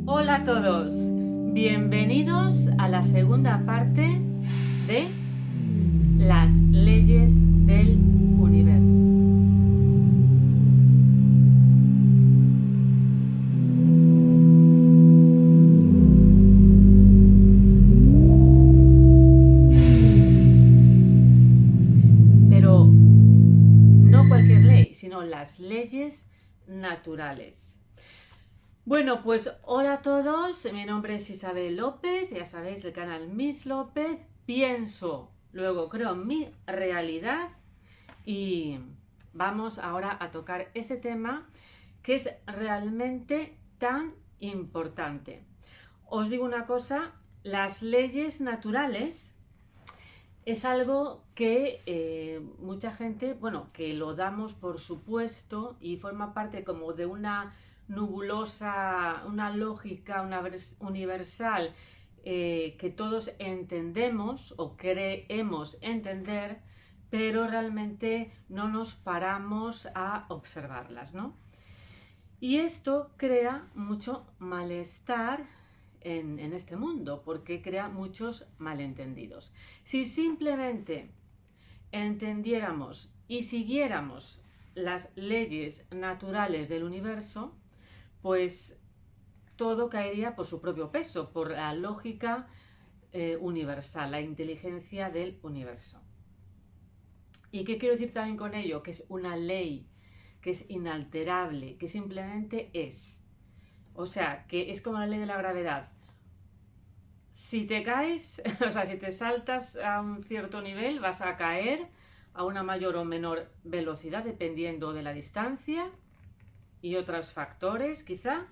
Hola a todos, bienvenidos a la segunda parte de las leyes del universo. Pero no cualquier ley, sino las leyes naturales. Bueno, pues hola a todos, mi nombre es Isabel López, ya sabéis, el canal Miss López. Pienso, luego creo mi realidad y vamos ahora a tocar este tema que es realmente tan importante. Os digo una cosa, las leyes naturales es algo que mucha gente, bueno, que lo damos por supuesto y forma parte como de una nebulosa, una lógica universal que todos entendemos o creemos entender, pero realmente no nos paramos a observarlas, ¿no? Y esto crea mucho malestar en este mundo, porque crea muchos malentendidos. Si simplemente entendiéramos y siguiéramos las leyes naturales del universo, pues todo caería por su propio peso, por la lógica universal, la inteligencia del universo. ¿Y qué quiero decir también con ello? Que es una ley, que es inalterable, que simplemente es. O sea, que es como la ley de la gravedad. Si te caes, o sea, si te saltas a un cierto nivel, vas a caer a una mayor o menor velocidad, dependiendo de la distancia y otros factores, quizá,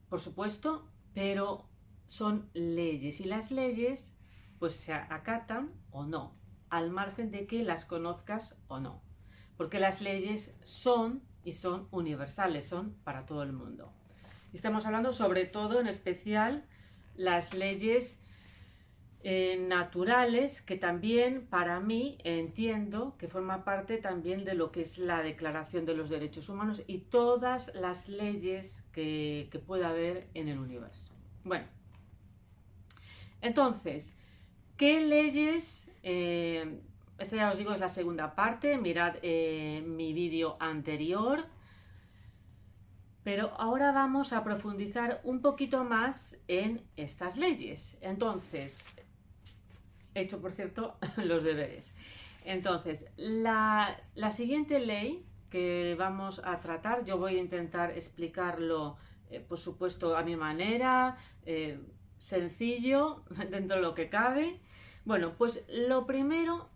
por supuesto, pero son leyes y las leyes pues se acatan o no, al margen de que las conozcas o no, porque las leyes son y son universales, son para todo el mundo. Estamos hablando sobre todo, en especial, las leyes naturales, que también para mí entiendo que forma parte también de lo que es la Declaración de los Derechos Humanos y todas las leyes que pueda haber en el universo. Bueno, entonces, ¿qué leyes? Esta ya os digo es la segunda parte, mirad mi vídeo anterior. Pero ahora vamos a profundizar un poquito más en estas leyes. Entonces, he hecho, por cierto, los deberes. Entonces, la siguiente ley que vamos a tratar, yo voy a intentar explicarlo, por supuesto, a mi manera, sencillo, dentro de lo que cabe. Bueno, pues lo primero,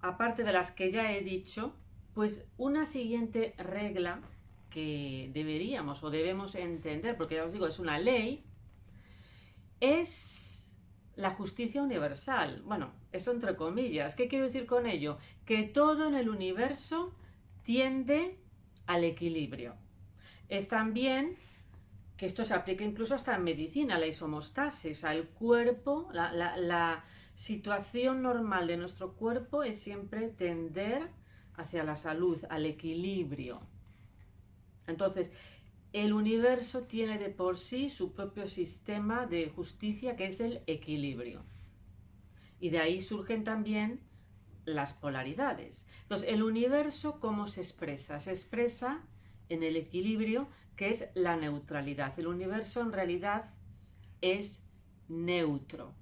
aparte de las que ya he dicho, pues una siguiente regla que deberíamos o debemos entender, porque ya os digo, es una ley, es la justicia universal. Bueno, eso entre comillas. ¿Qué quiero decir con ello? Que todo en el universo tiende al equilibrio. Es también que esto se aplica incluso hasta en medicina, la isomostasis, al cuerpo, la situación normal de nuestro cuerpo es siempre tender hacia la salud, al equilibrio. Entonces, el universo tiene de por sí su propio sistema de justicia, que es el equilibrio. Y de ahí surgen también las polaridades. Entonces, el universo, ¿cómo se expresa? Se expresa en el equilibrio, que es la neutralidad. El universo en realidad es neutro.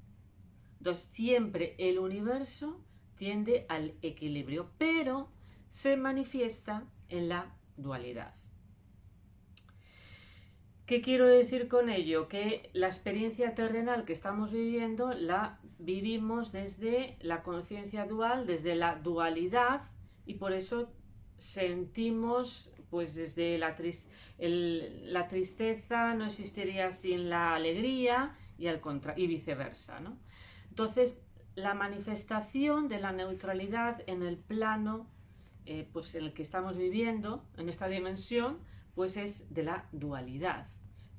Entonces, siempre el universo tiende al equilibrio, pero se manifiesta en la dualidad. ¿Qué quiero decir con ello? Que la experiencia terrenal que estamos viviendo la vivimos desde la conciencia dual, desde la dualidad, y por eso sentimos, pues desde la tristeza no existiría sin la alegría y viceversa, ¿no? Entonces, la manifestación de la neutralidad en el plano pues en el que estamos viviendo, en esta dimensión, pues es de la dualidad.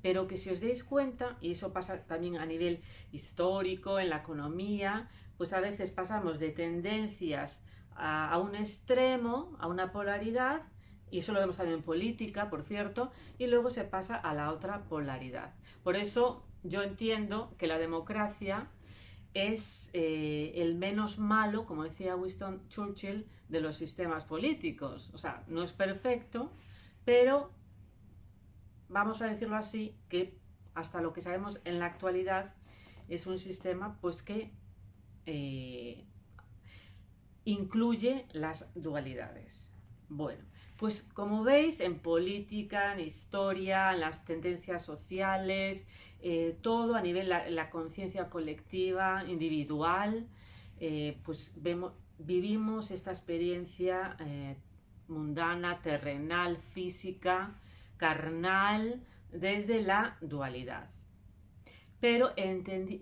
Pero que si os dais cuenta, y eso pasa también a nivel histórico, en la economía, pues a veces pasamos de tendencias a un extremo, a una polaridad, y eso lo vemos también en política, por cierto, y luego se pasa a la otra polaridad. Por eso yo entiendo que la democracia es el menos malo, como decía Winston Churchill, de los sistemas políticos. O sea, no es perfecto, pero vamos a decirlo así, que hasta lo que sabemos en la actualidad es un sistema pues que incluye las dualidades. Bueno, pues como veis, en política, en historia, en las tendencias sociales, todo a nivel de la conciencia colectiva, individual, pues vivimos esta experiencia mundana, terrenal, física, carnal, desde la dualidad. Pero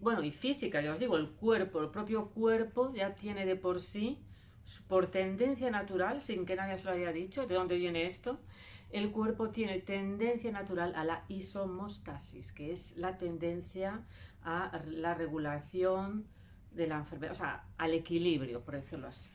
bueno, y física, ya os digo, el propio cuerpo ya tiene de por sí, por tendencia natural, sin que nadie se lo haya dicho, ¿de dónde viene esto? El cuerpo tiene tendencia natural a la isomostasis, que es la tendencia a la regulación de la enfermedad, o sea, al equilibrio, por decirlo así.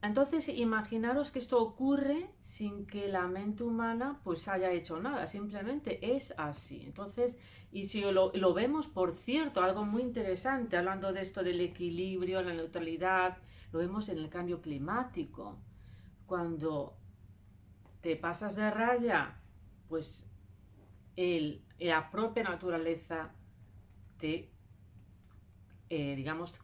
Entonces, imaginaros que esto ocurre sin que la mente humana pues haya hecho nada, simplemente es así. Entonces, y si lo vemos, por cierto, algo muy interesante, hablando de esto del equilibrio, la neutralidad, lo vemos en el cambio climático. Cuando te pasas de raya, pues la propia naturaleza te, digamos,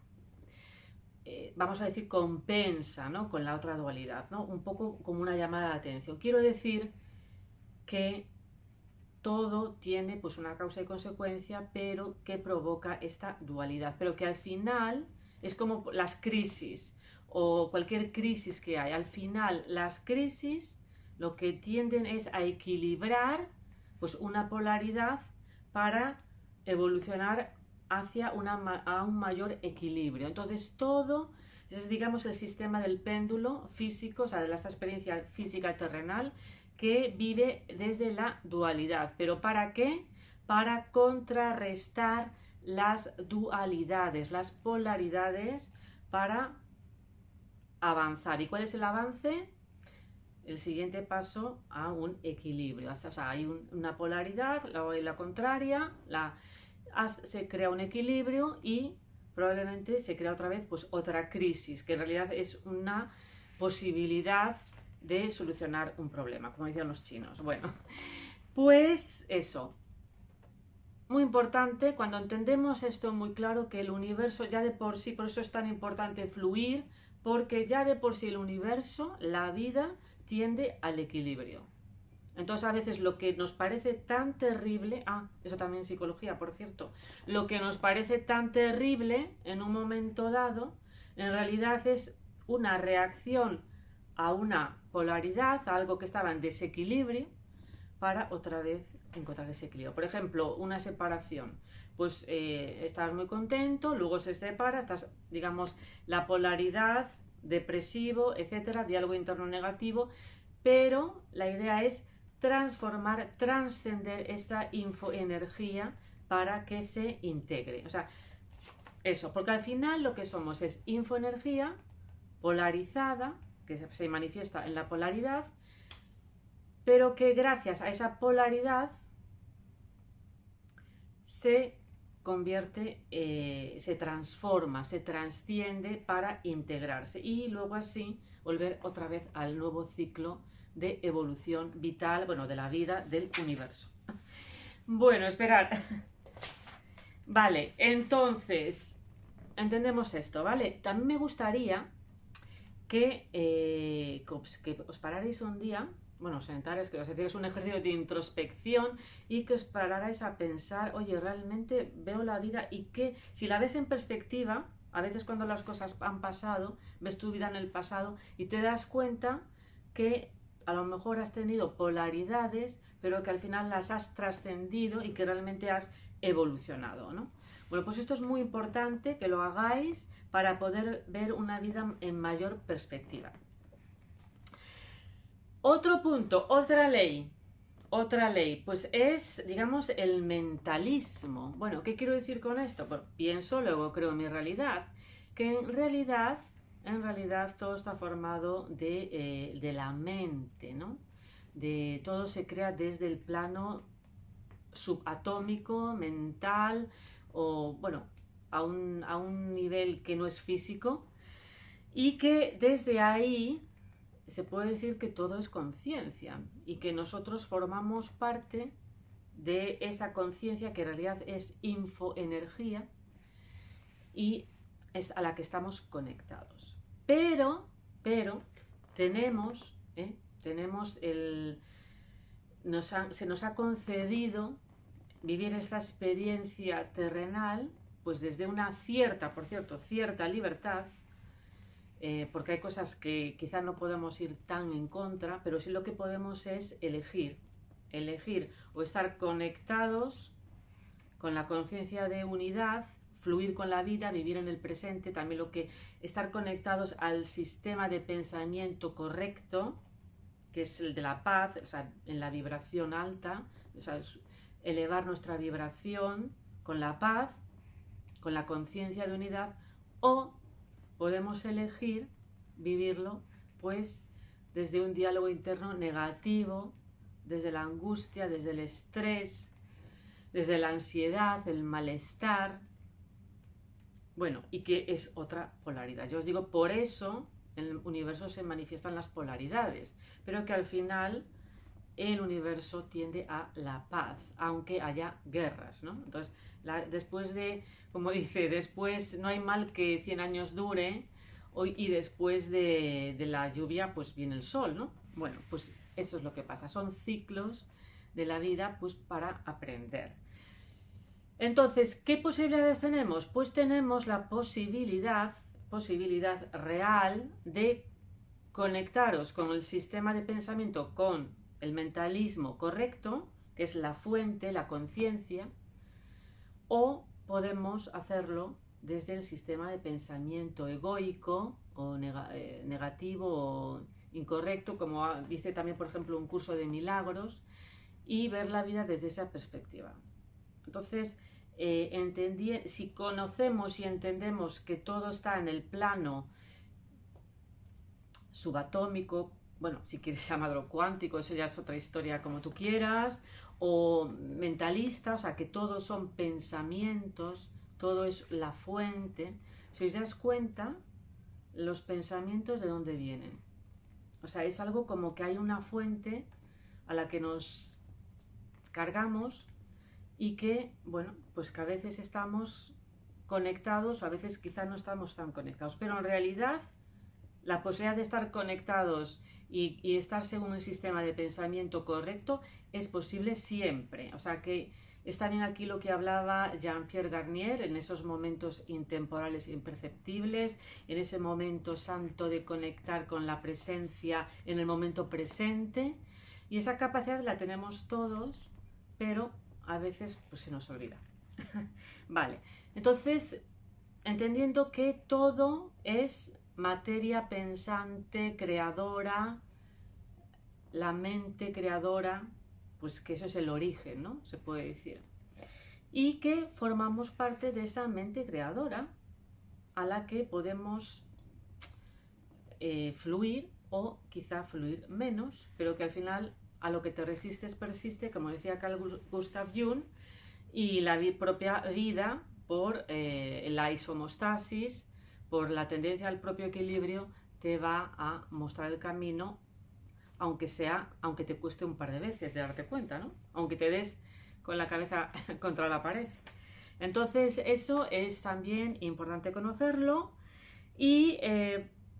vamos a decir, compensa, ¿no?, con la otra dualidad, ¿no? Un poco como una llamada de atención. Quiero decir que todo tiene pues una causa y consecuencia, pero que provoca esta dualidad, pero que al final es como las crisis o cualquier crisis que hay. Al final las crisis lo que tienden es a equilibrar pues una polaridad para evolucionar hacia a un mayor equilibrio. Entonces todo es, digamos, el sistema del péndulo físico, o sea, de esta experiencia física terrenal que vive desde la dualidad. ¿Pero para qué? Para contrarrestar las dualidades, las polaridades, para avanzar. ¿Y cuál es el avance? El siguiente paso a un equilibrio. O sea, hay una polaridad, la contraria, se crea un equilibrio y probablemente se crea otra vez pues otra crisis, que en realidad es una posibilidad de solucionar un problema, como decían los chinos. Bueno, pues eso. Muy importante, cuando entendemos esto muy claro, que el universo ya de por sí, por eso es tan importante fluir, porque ya de por sí el universo, la vida, tiende al equilibrio. Entonces a veces lo que nos parece tan terrible, eso también es psicología, por cierto, lo que nos parece tan terrible en un momento dado, en realidad es una reacción a una polaridad, a algo que estaba en desequilibrio, para otra vez encontrar ese equilibrio. Por ejemplo, una separación, pues estás muy contento, luego se separa, estás, digamos, la polaridad, depresivo, etcétera, diálogo interno negativo, pero la idea es transformar, trascender esa infoenergía para que se integre. O sea, eso, porque al final lo que somos es infoenergía polarizada, que se manifiesta en la polaridad, pero que gracias a esa polaridad se convierte, se transforma, se trasciende para integrarse y luego así volver otra vez al nuevo ciclo de evolución vital, bueno, de la vida, del universo. Bueno, esperar. Vale, entonces, entendemos esto, ¿vale? También me gustaría que os pararais un día, bueno, sentarais, que os hacéis un ejercicio de introspección y que os pararais a pensar, oye, realmente veo la vida y que si la ves en perspectiva, a veces cuando las cosas han pasado, ves tu vida en el pasado y te das cuenta que a lo mejor has tenido polaridades, pero que al final las has trascendido y que realmente has evolucionado, ¿no? Bueno, pues esto es muy importante que lo hagáis para poder ver una vida en mayor perspectiva. Otro punto, otra ley, pues es, digamos, el mentalismo. Bueno, ¿qué quiero decir con esto? Pues pienso, luego creo en mi realidad, que en realidad en realidad todo está formado de la mente, ¿no? Todo se crea desde el plano subatómico, mental, o bueno, a un nivel que no es físico, y que desde ahí se puede decir que todo es conciencia y que nosotros formamos parte de esa conciencia que en realidad es infoenergía y es a la que estamos conectados. Pero tenemos, se nos ha concedido vivir esta experiencia terrenal, pues desde una cierta, por cierto, cierta libertad, porque hay cosas que quizá no podemos ir tan en contra, pero sí lo que podemos es elegir o estar conectados con la conciencia de unidad, fluir con la vida, vivir en el presente, también estar conectados al sistema de pensamiento correcto, que es el de la paz, o sea, en la vibración alta, o sea, elevar nuestra vibración con la paz, con la conciencia de unidad, o podemos elegir vivirlo pues desde un diálogo interno negativo, desde la angustia, desde el estrés, desde la ansiedad, el malestar. Bueno, y que es otra polaridad. Yo os digo, por eso en el universo se manifiestan las polaridades, pero que al final el universo tiende a la paz, aunque haya guerras, ¿no? Entonces, después de, como dice, después no hay mal que 100 años dure, y después de la lluvia pues viene el sol, ¿no? Bueno, pues eso es lo que pasa, son ciclos de la vida pues para aprender. Entonces, ¿qué posibilidades tenemos? Pues tenemos la posibilidad real de conectaros con el sistema de pensamiento, con el mentalismo correcto, que es la fuente, la conciencia, o podemos hacerlo desde el sistema de pensamiento egoico o negativo o incorrecto, como dice también, por ejemplo, un curso de milagros, y ver la vida desde esa perspectiva. Entonces, si conocemos y entendemos que todo está en el plano subatómico, bueno, si quieres llamarlo cuántico, eso ya es otra historia, como tú quieras, o mentalista, o sea, que todos son pensamientos, todo es la fuente. Si os das cuenta, los pensamientos de dónde vienen. O sea, es algo como que hay una fuente a la que nos cargamos y que, bueno, pues que a veces estamos conectados, o a veces quizá no estamos tan conectados, pero en realidad la posibilidad de estar conectados y estar según el sistema de pensamiento correcto es posible siempre. O sea que está bien aquí lo que hablaba Jean-Pierre Garnier, en esos momentos intemporales e imperceptibles, en ese momento santo de conectar con la presencia en el momento presente. Y esa capacidad la tenemos todos, pero a veces pues, se nos olvida. Vale, entonces, entendiendo que todo es materia pensante, creadora, la mente creadora, pues que eso es el origen, ¿no? Se puede decir. Y que formamos parte de esa mente creadora a la que podemos fluir o quizá fluir menos, pero que al final a lo que te resistes persiste, como decía Carl Gustav Jung, y la propia vida por la isomostasis, por la tendencia al propio equilibrio, te va a mostrar el camino, aunque te cueste un par de veces de darte cuenta, ¿no? Aunque te des con la cabeza contra la pared. Entonces eso es también importante conocerlo y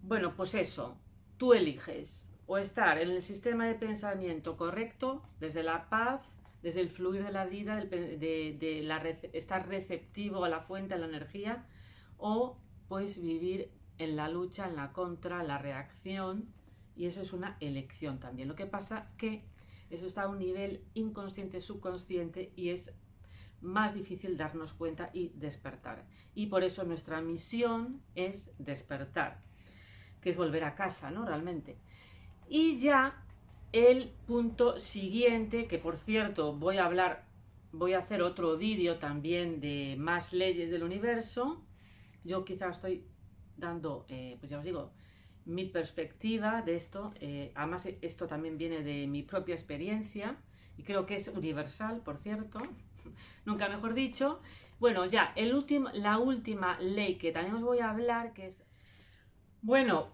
bueno, pues eso, tú eliges o estar en el sistema de pensamiento correcto, desde la paz, desde el fluir de la vida, estar receptivo a la fuente, a la energía, o pues vivir en la lucha, en la contra, la reacción, y eso es una elección también. Lo que pasa que eso está a un nivel inconsciente, subconsciente, y es más difícil darnos cuenta y despertar. Y por eso nuestra misión es despertar, que es volver a casa, ¿no? Realmente. Y ya el punto siguiente, que por cierto voy a hacer otro vídeo también de más leyes del universo. Yo quizá estoy dando, pues ya os digo, mi perspectiva de esto. Además, esto también viene de mi propia experiencia y creo que es universal, por cierto, nunca mejor dicho. Bueno, ya, la última ley que también os voy a hablar, que es... Bueno,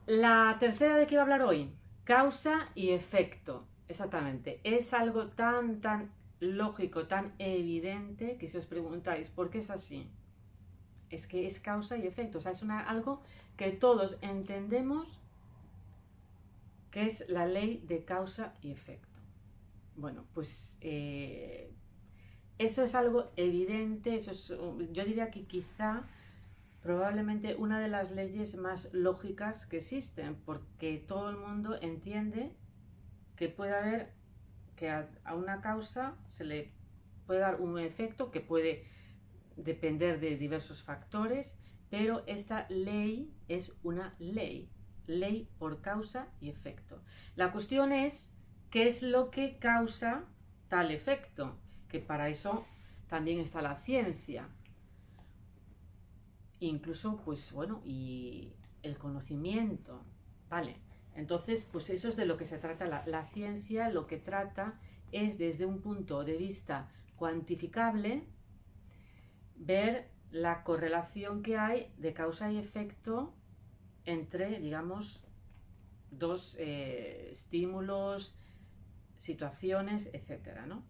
la tercera de que iba a hablar hoy, causa y efecto. Exactamente, es algo tan lógico, tan evidente, que si os preguntáis ¿por qué es así? Es que es causa y efecto, o sea, es algo que todos entendemos, que es la ley de causa y efecto. Bueno, pues eso es algo evidente, yo diría que quizá probablemente una de las leyes más lógicas que existen, porque todo el mundo entiende que puede haber, que a una causa se le puede dar un efecto que puede depender de diversos factores, pero esta ley es una ley por causa y efecto. La cuestión es qué es lo que causa tal efecto, que para eso también está la ciencia. Incluso, pues bueno, y el conocimiento, ¿vale? Entonces, pues eso es de lo que se trata la ciencia. Lo que trata es, desde un punto de vista cuantificable, ver la correlación que hay de causa y efecto entre, digamos, dos estímulos, situaciones, etcétera, ¿no?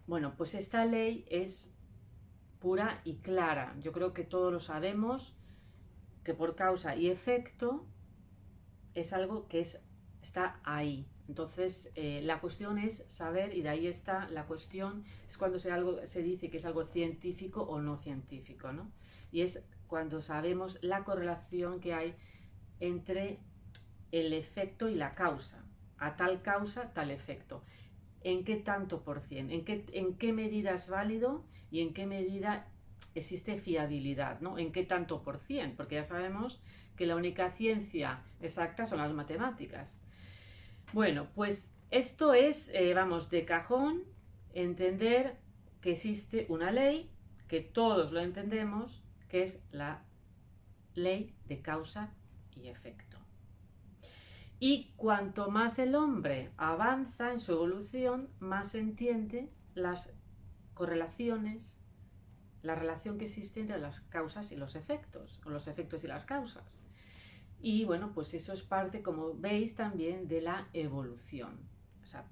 Bueno, pues esta ley es pura y clara. Yo creo que todos lo sabemos, que por causa y efecto es algo que está ahí. Entonces, la cuestión es saber, y de ahí está la cuestión, es cuando se dice que es algo científico o no científico, ¿no? Y es cuando sabemos la correlación que hay entre el efecto y la causa. A tal causa, tal efecto. ¿En qué tanto por cien? ¿En qué medida es válido y en qué medida existe fiabilidad, ¿no? ¿En qué tanto por cien? Porque ya sabemos que la única ciencia exacta son las matemáticas. Bueno, pues esto es, vamos, de cajón, entender que existe una ley, que todos lo entendemos, que es la ley de causa y efecto. Y cuanto más el hombre avanza en su evolución, más entiende las correlaciones, la relación que existe entre las causas y los efectos, o los efectos y las causas. Y bueno, pues eso es parte, como veis, también de la evolución. O sea,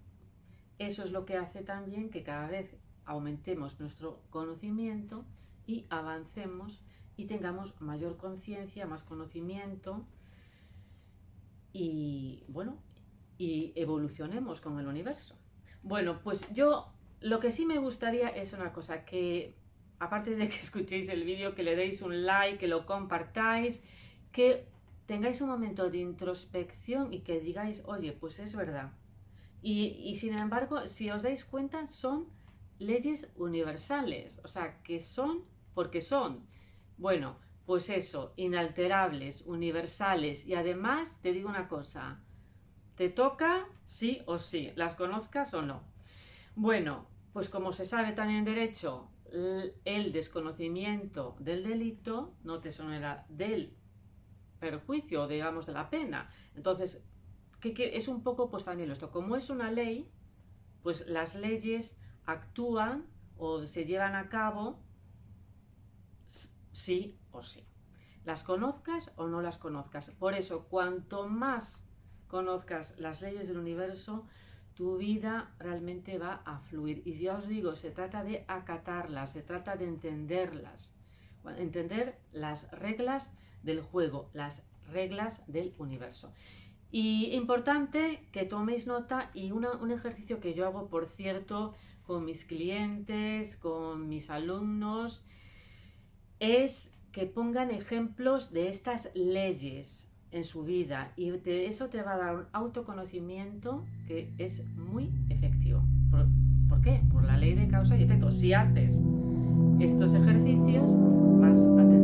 eso es lo que hace también que cada vez aumentemos nuestro conocimiento y avancemos y tengamos mayor conciencia, más conocimiento y, bueno, y evolucionemos con el universo. Bueno, pues yo lo que sí me gustaría es una cosa, que aparte de que escuchéis el vídeo, que le deis un like, que lo compartáis, que tengáis un momento de introspección y que digáis, oye, pues es verdad. Y sin embargo, si os dais cuenta, son leyes universales, o sea, que son porque son. Bueno, pues eso, inalterables, universales, y además te digo una cosa, te toca sí o sí, las conozcas o no. Bueno, pues como se sabe también en derecho, el desconocimiento del delito no te exonera del perjuicio, digamos, de la pena. Entonces, ¿qué es un poco? Pues también esto, como es una ley, pues las leyes actúan o se llevan a cabo sí o sí, las conozcas o no las conozcas. Por eso, cuanto más conozcas las leyes del universo, tu vida realmente va a fluir. Y ya os digo, se trata de acatarlas, se trata de entenderlas, entender las reglas del juego, las reglas del universo. Y importante que toméis nota, y un ejercicio que yo hago, por cierto, con mis clientes, con mis alumnos, es que pongan ejemplos de estas leyes en su vida, y eso te va a dar un autoconocimiento que es muy efectivo. ¿Por qué? Por la ley de causa y efecto. Si haces estos ejercicios, vas a tener